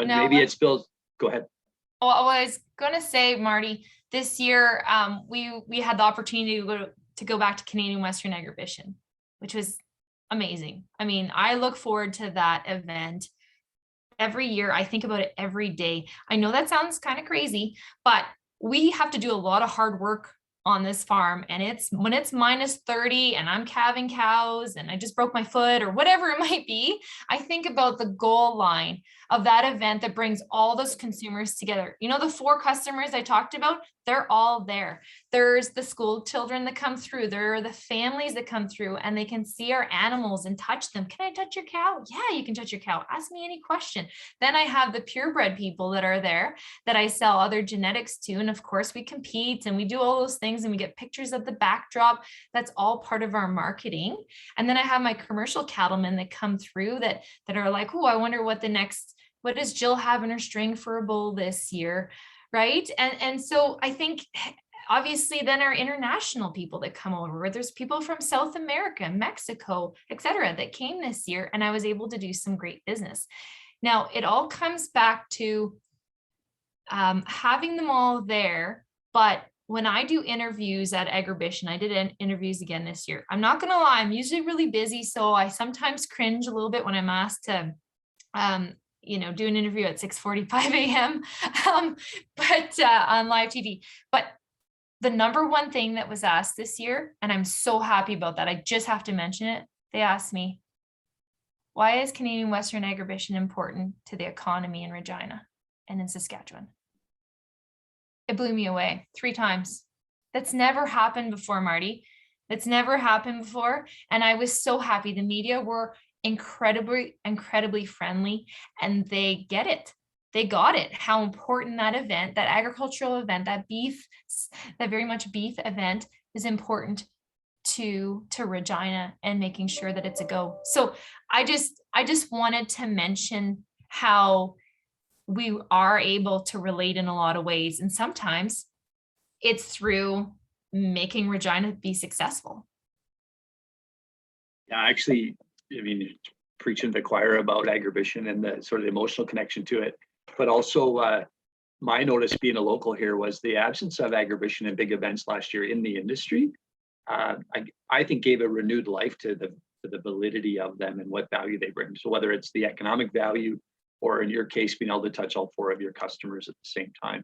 now, maybe it spills. Go ahead. Oh, I was gonna say, Marty, this year we had the opportunity to go back to Canadian Western Agribition, which was amazing. I mean, I look forward to that event every year. I think about it every day. I know that sounds kind of crazy, but we have to do a lot of hard work on this farm, and when it's minus 30 and I'm calving cows and I just broke my foot or whatever it might be, I think about the goal line of that event that brings all those consumers together. The 4 customers I talked about, they're all there. There's the school children that come through. There are the families that come through, and they can see our animals and touch them. Can I touch your cow? Yeah, you can touch your cow. Ask me any question. Then I have the purebred people that are there that I sell other genetics to. And of course we compete and we do all those things and we get pictures of the backdrop. That's all part of our marketing. And then I have my commercial cattlemen that come through that are like, oh, I wonder what does Jill have in her string for a bull this year? Right. And so I think obviously then our international people that come over, there's people from South America, Mexico, etc., that came this year, and I was able to do some great business. Now it all comes back to having them all there. But when I do interviews at Agribition, I did interviews again this year. I'm not going to lie, I'm usually really busy, so I sometimes cringe a little bit when I'm asked to do an interview at 6:45 a.m. But on live TV. But the number one thing that was asked this year, and I'm so happy about that, I just have to mention it. They asked me, why is Canadian Western Agribition important to the economy in Regina and in Saskatchewan? It blew me away 3 times. That's never happened before, Marty. That's never happened before. And I was so happy. The media were incredibly friendly, and they get it. They got it, how important that event, that agricultural event, that very much beef event is important to Regina and making sure that it's a go. So I just wanted to mention how we are able to relate in a lot of ways. And sometimes it's through making Regina be successful. Yeah, actually, I mean, preaching to the choir about agribition and the sort of the emotional connection to it, but also my notice being a local here was the absence of agribition and big events last year in the industry. I think gave a renewed life to the validity of them and what value they bring. So whether it's the economic value, or in your case, being able to touch all 4 of your customers at the same time.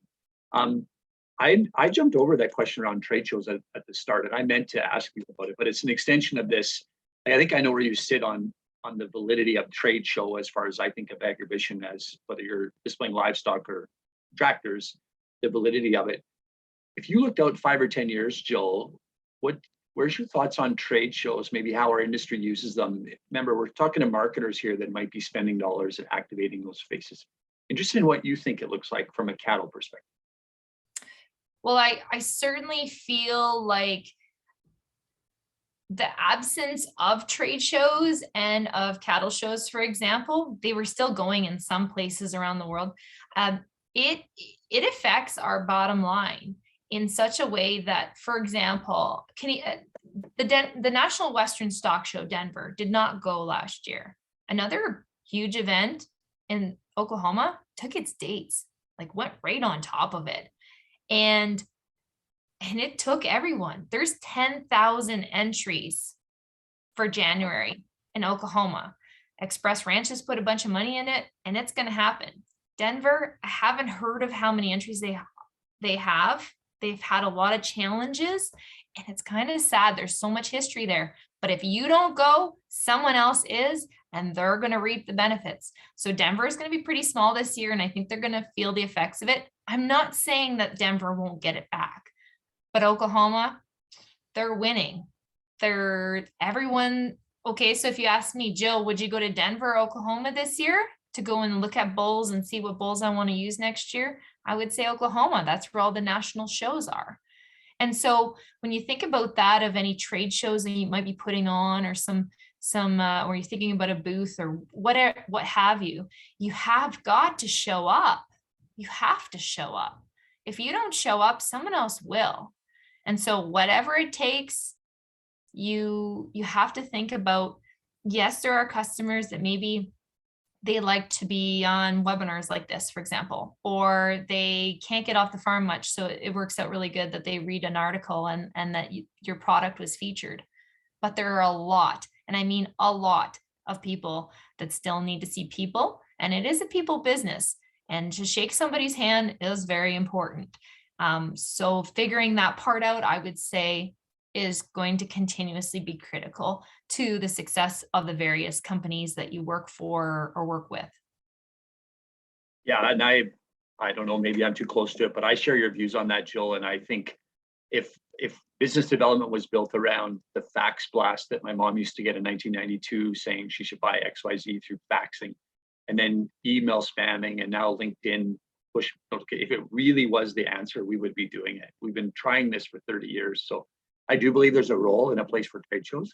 I jumped over that question around trade shows at the start, and I meant to ask you about it, but it's an extension of this. I think I know where you sit on the validity of trade show as far as I think of agribition as whether you're displaying livestock or tractors, the validity of it. If you looked out 5 or 10 years, Jill, where's your thoughts on trade shows, maybe how our industry uses them? Remember, we're talking to marketers here that might be spending dollars and activating those spaces. Interested in what you think it looks like from a cattle perspective. Well, I certainly feel like the absence of trade shows and of cattle shows, for example, they were still going in some places around the world. It affects our bottom line in such a way that, for example, the National Western Stock Show, Denver, did not go last year. Another huge event in Oklahoma took its dates, like went right on top of it. And it took everyone. There's 10,000 entries for January in Oklahoma. Express Ranch has put a bunch of money in it, and it's going to happen. Denver, I haven't heard of how many entries they have. They've had a lot of challenges, and it's kind of sad. There's so much history there. But if you don't go, someone else is, and they're going to reap the benefits. So Denver is going to be pretty small this year, and I think they're going to feel the effects of it. I'm not saying that Denver won't get it back, but Oklahoma, they're winning. Everyone. Okay, so if you ask me, Jill, would you go to Denver, Oklahoma this year to go and look at bulls and see what bulls I want to use next year? I would say Oklahoma. That's where all the national shows are. And so when you think about that, of any trade shows that you might be putting on, or some or you're thinking about a booth or whatever, what have you, you have got to show up. You have to show up. If you don't show up, someone else will. And so whatever it takes, you have to think about, yes, there are customers that maybe they like to be on webinars like this, for example, or they can't get off the farm much. So it works out really good that they read an article and that your product was featured. But there are a lot, and I mean a lot, of people that still need to see people. And it is a people business. And to shake somebody's hand is very important. So figuring that part out, I would say, is going to continuously be critical to the success of the various companies that you work for or work with. Yeah, and I don't know, maybe I'm too close to it, but I share your views on that, Jill. And I think if business development was built around the fax blast that my mom used to get in 1992 saying she should buy XYZ through faxing, and then email spamming, and now LinkedIn push notification, if it really was the answer, we would be doing it. We've been trying this for 30 years. So I do believe there's a role and a place for trade shows,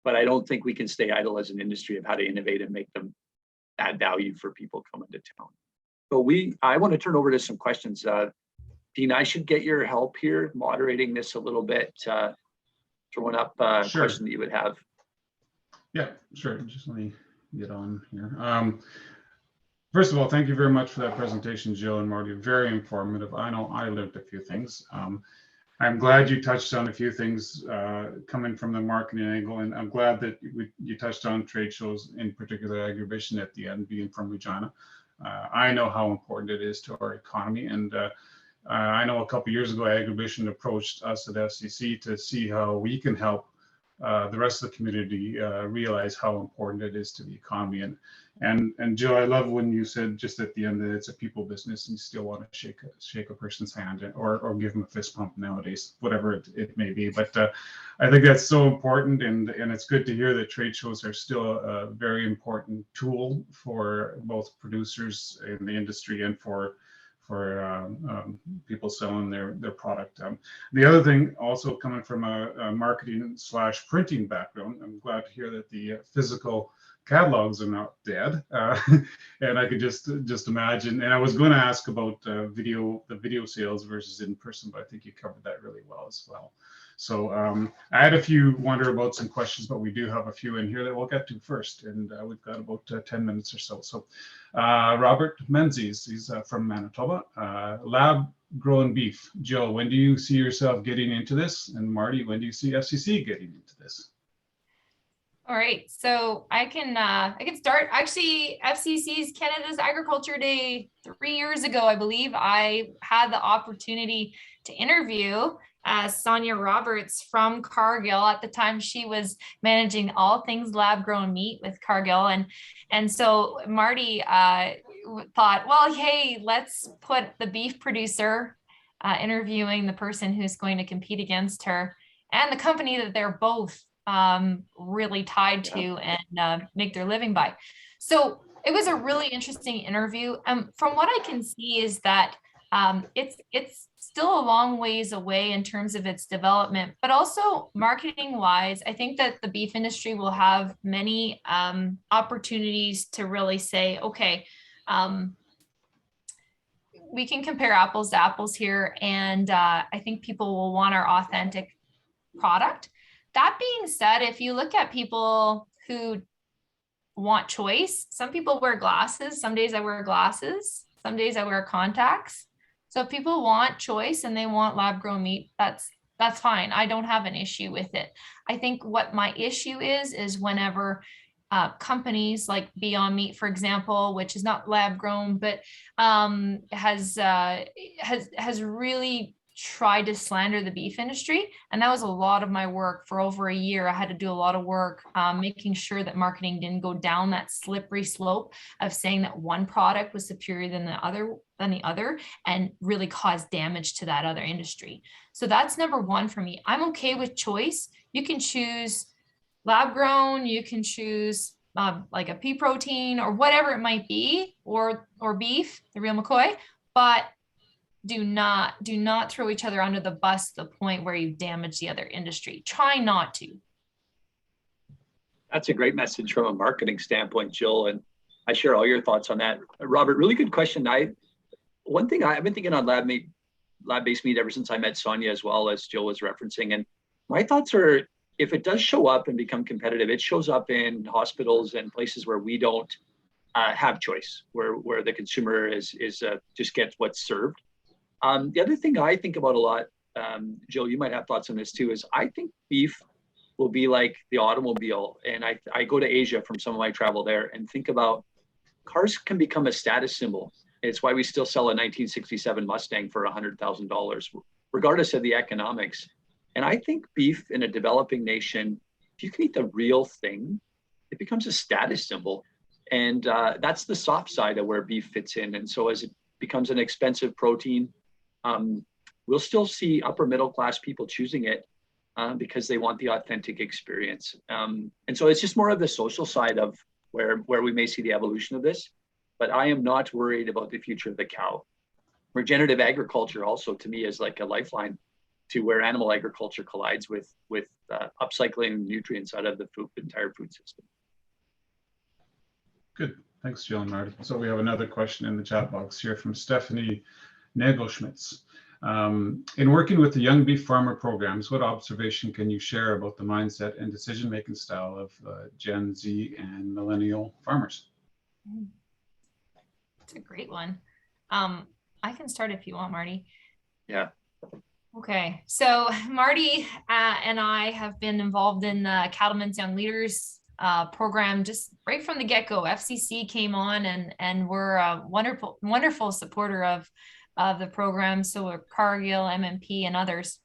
but I don't think we can stay idle as an industry of how to innovate and make them add value for people coming to town. So I want to turn over to some questions. Dean, I should get your help here moderating this a little bit, throwing up a Sure. question that you would have. Yeah, sure. Just let me get on here. First of all, thank you very much for that presentation, Jill and Marty. Very informative. I know I learned a few things. I'm glad you touched on a few things coming from the marketing angle, and I'm glad that you touched on trade shows, in particular Agribition at the end, being from Regina. I know how important it is to our economy, and I know a couple of years ago Agribition approached us at FCC to see how we can help the rest of the community realize how important it is to the economy. And Jill, I love when you said just at the end that it's a people business and you still want to shake a person's hand or give them a fist pump nowadays, whatever it may be. But I think that's so important, and it's good to hear that trade shows are still a very important tool for both producers in the industry and for people selling their product. The other thing, also coming from a marketing slash printing background, I'm glad to hear that the physical catalogs are not dead. And I could just imagine, and I was going to ask about the video sales versus in person, but I think you covered that really well as well. So I had a few wonderabouts and questions, but we do have a few in here that we'll get to first, and we've got about 10 minutes or so. So Robert Menzies, he's from Manitoba, lab grown beef. Jill, when do you see yourself getting into this? And Marty, when do you see FCC getting into this? All right, so I can start. Actually, FCC's Canada's Agriculture Day 3 years ago, I believe, I had the opportunity to interview Sonia Roberts from Cargill. At the time, she was managing all things lab-grown meat with Cargill, and so Marty thought, well, hey, let's put the beef producer interviewing the person who's going to compete against her and the company that they're both really tied to and make their living by. So it was a really interesting interview. From what I can see is that it's still a long ways away in terms of its development, but also marketing wise, I think that the beef industry will have many opportunities to really say, okay, we can compare apples to apples here. And I think people will want our authentic product. That being said, if you look at people who want choice, some people wear glasses. Some days I wear glasses. Some days I wear contacts. So if people want choice and they want lab grown meat, that's fine. I don't have an issue with it. I think what my issue is whenever companies like Beyond Meat, for example, which is not lab grown, but has really tried to slander the beef industry. And that was a lot of my work for over a year. I had to do a lot of work making sure that marketing didn't go down that slippery slope of saying that one product was superior than the other and really cause damage to that other industry. So that's number one for me. I'm okay with choice. You can choose lab grown, you can choose like a pea protein or whatever it might be, or beef, the real McCoy, but do not throw each other under the bus to the point where you damage the other industry. Try not to. That's a great message from a marketing standpoint, Jill, and I share all your thoughts on that. Robert, really good question. One thing I've been thinking on lab-based meat ever since I met Sonia, as well as Jill was referencing, and my thoughts are, if it does show up and become competitive, it shows up in hospitals and places where we don't have choice, where the consumer is just gets what's served. The other thing I think about a lot, Jill, you might have thoughts on this too, is I think beef will be like the automobile. And I go to Asia from some of my travel there and think about cars can become a status symbol. It's why we still sell a 1967 Mustang for $100,000, regardless of the economics. And I think beef in a developing nation, if you can eat the real thing, it becomes a status symbol. And that's the soft side of where beef fits in. And so as it becomes an expensive protein, we'll still see upper middle class people choosing it because they want the authentic experience. And so it's just more of the social side of where we may see the evolution of this. But I am not worried about the future of the cow. Regenerative agriculture also, to me, is like a lifeline to where animal agriculture collides with upcycling nutrients out of the entire food system. Good. Thanks, Jill and Marty. So we have another question in the chat box here from Stephanie Nagelschmitz. In working with the young beef farmer programs, what observation can you share about the mindset and decision-making style of Gen Z and millennial farmers? It's a great one. I can start if you want, Marty. Yeah. Okay. So Marty and I have been involved in the Cattlemen's Young Leaders program just right from the get-go. FCC came on and we're a wonderful supporter of the program. So we're Cargill, MMP, and others.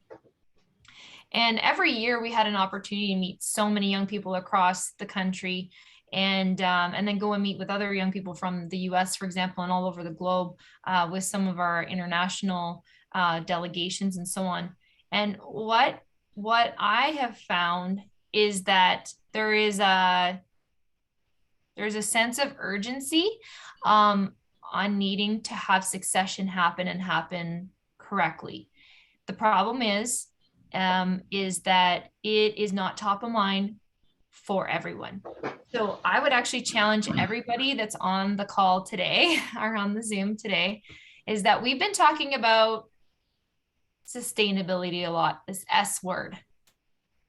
And every year we had an opportunity to meet so many young people across the country and then go and meet with other young people from the US, for example, and all over the globe with some of our international delegations and so on. And what I have found is that there's a sense of urgency. on needing to have succession happen and happen correctly. The problem is that it is not top of mind for everyone. So I would actually challenge everybody that's on the call today or on the Zoom today, is that we've been talking about sustainability a lot, this S word.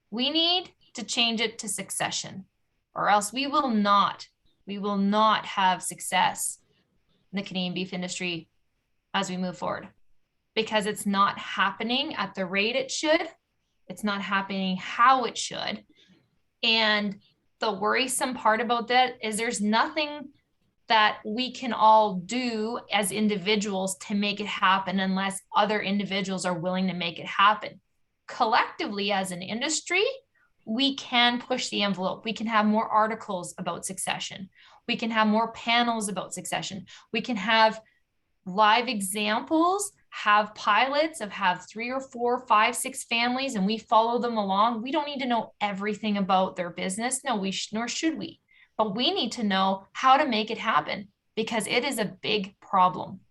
We need to change it to succession, or else we will not have success in the Canadian beef industry as we move forward, because it's not happening at the rate it should. It's not happening how it should. And the worrisome part about that is there's nothing that we can all do as individuals to make it happen unless other individuals are willing to make it happen. Collectively, as an industry, we can push the envelope. We can have more articles about succession. We can have more panels about succession. We can have live examples, have pilots have 3 or 4, 5, 6 families, and we follow them along. We don't need to know everything about their business. No, nor should we. But we need to know how to make it happen, because it is a big problem.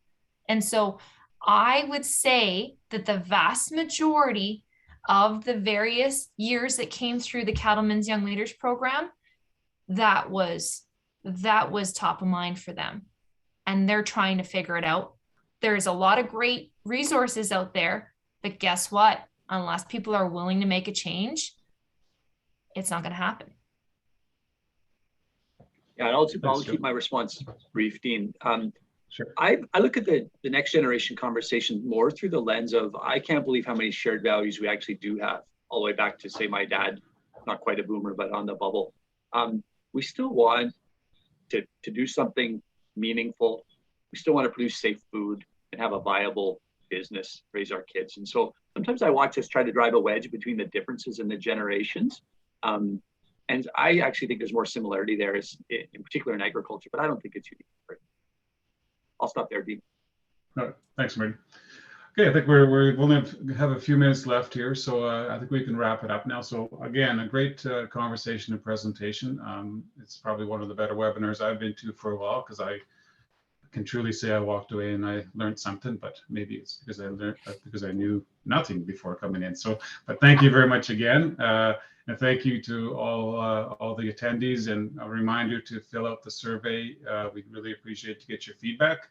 And so I would say that the vast majority of the various years that came through the Cattlemen's Young Leaders program, that was top of mind for them. And they're trying to figure it out. There's a lot of great resources out there, but guess what? Unless people are willing to make a change, it's not going to happen. Yeah, I'll keep my response brief, Dean. Sure. I look at the next generation conversation more through the lens of, I can't believe how many shared values we actually do have, all the way back to, say, my dad, not quite a boomer, but on the bubble. We still want to do something meaningful. We still want to produce safe food and have a viable business, raise our kids. And so sometimes I watch us try to drive a wedge between the differences in the generations. And I actually think there's more similarity there, in particular in agriculture, but I don't think it's unique. I'll stop there, Dean. No, thanks, Marty. Okay, I think we'll have a few minutes left here, so I think we can wrap it up now. So again, a great conversation and presentation. It's probably one of the better webinars I've been to for a while, because I can truly say I walked away and I learned something, but maybe it's because I knew nothing before coming in. So, but thank you very much again. And thank you to all the attendees, and a reminder to fill out the survey. We'd really appreciate to get your feedback.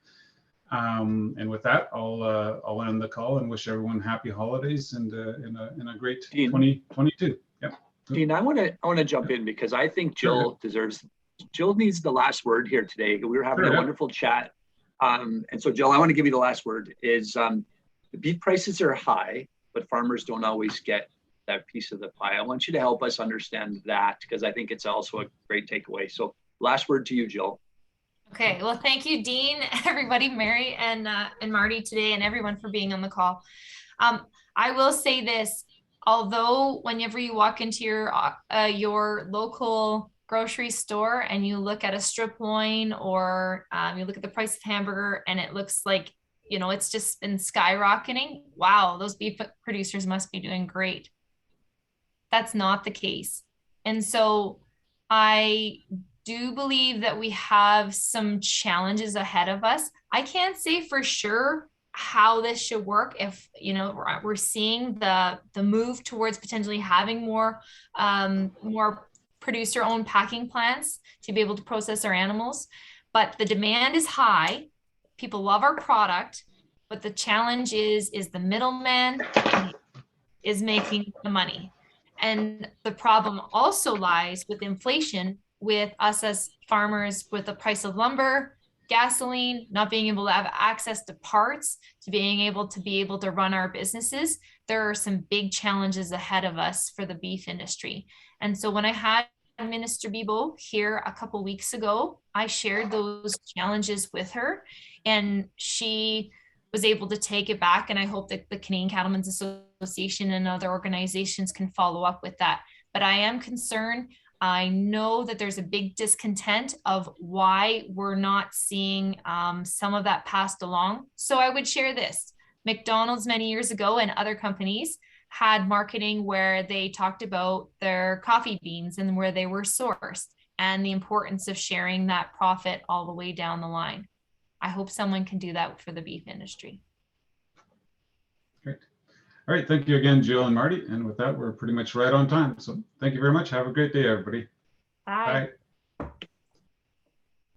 And with that, I'll end the call and wish everyone happy holidays and in a great Dean, 2022. Yeah. Dean, I want to jump in, because I think Jill needs the last word here today. We were having a wonderful chat. And so Jill, I want to give you the last word. Is the beef prices are high, but farmers don't always get that piece of the pie. I want you to help us understand that, because I think it's also a great takeaway. So last word to you, Jill. Okay, well, thank you, Dean, everybody, Mary and Marty today, and everyone for being on the call. I will say this, although whenever you walk into your local grocery store and you look at a strip loin, or you look at the price of hamburger, and it looks like, it's just been skyrocketing. Wow, those beef producers must be doing great. That's not the case. And so I do believe that we have some challenges ahead of us. I can't say for sure how this should work. If we're seeing the move towards potentially having more producer-owned packing plants to be able to process our animals, but the demand is high. People love our product, but the challenge is the middleman is making the money. And the problem also lies with inflation, with us as farmers, with the price of lumber, gasoline, not being able to have access to parts, to being able to run our businesses. There are some big challenges ahead of us for the beef industry. And so when I had Minister Bibeau here a couple weeks ago, I shared those challenges with her, and she was able to take it back. And I hope that the Canadian Cattlemen's Association and other organizations can follow up with that. But I am concerned. I know that there's a big discontent of why we're not seeing some of that passed along. So I would share this. McDonald's many years ago and other companies had marketing where they talked about their coffee beans and where they were sourced, and the importance of sharing that profit all the way down the line. I hope someone can do that for the beef industry. Great. All right. Thank you again, Jill and Marty. And with that, we're pretty much right on time. So thank you very much. Have a great day, everybody. Bye. Bye.